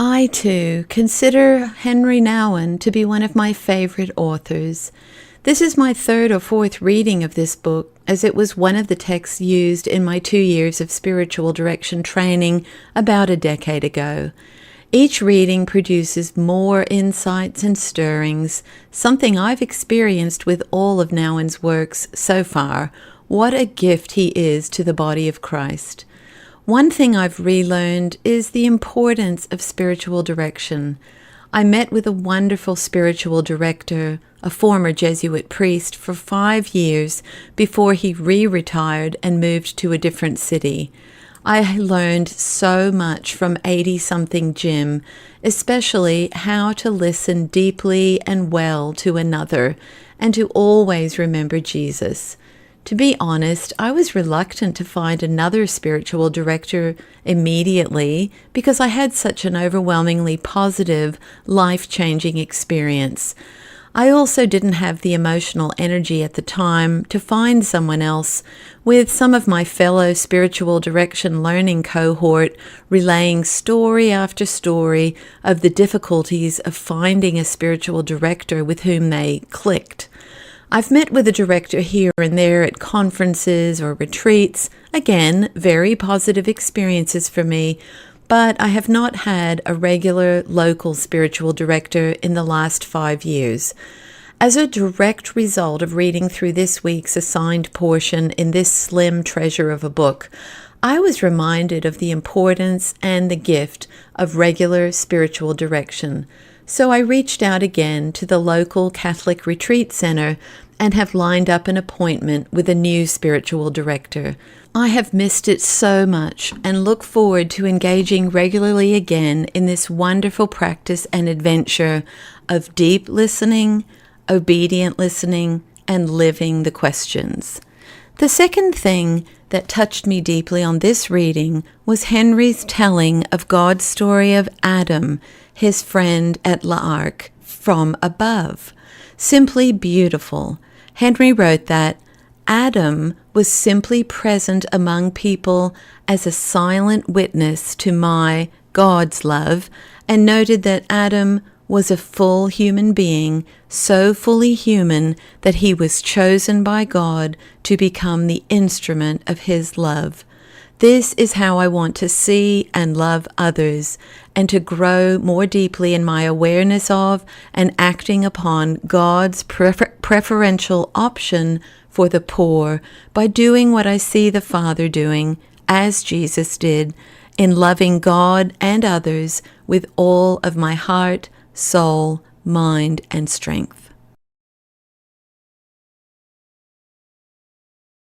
I, too, consider Henri Nouwen to be one of my favorite authors. This is my third or fourth reading of this book, as it was one of the texts used in my 2 years of spiritual direction training about a decade ago. Each reading produces more insights and stirrings, something I've experienced with all of Nouwen's works so far. What a gift he is to the body of Christ. One thing I've relearned is the importance of spiritual direction. I met with a wonderful spiritual director, a former Jesuit priest, for 5 years before he re-retired and moved to a different city. I learned so much from 80-something Jim, especially how to listen deeply and well to another, and to always remember Jesus. To be honest, I was reluctant to find another spiritual director immediately because I had such an overwhelmingly positive, life-changing experience. I also didn't have the emotional energy at the time to find someone else, with some of my fellow spiritual direction learning cohort relaying story after story of the difficulties of finding a spiritual director with whom they clicked. I've met with a director here and there at conferences or retreats, again, very positive experiences for me, but I have not had a regular local spiritual director in the last 5 years. As a direct result of reading through this week's assigned portion in this slim treasure of a book, I was reminded of the importance and the gift of regular spiritual direction. So I reached out again to the local Catholic retreat center and have lined up an appointment with a new spiritual director. I have missed it so much and look forward to engaging regularly again in this wonderful practice and adventure of deep listening, obedient listening, and living the questions. The second thing that touched me deeply on this reading was Henri's telling of God's story of Adam, his friend at l'Ark, from above. Simply beautiful. Henri wrote that Adam was simply present among people as a silent witness to my, God's love, and noted that Adam was a full human being, so fully human that he was chosen by God to become the instrument of his love. This is how I want to see and love others, and to grow more deeply in my awareness of and acting upon God's preferential option for the poor by doing what I see the Father doing, as Jesus did, in loving God and others with all of my heart, soul, mind, and strength.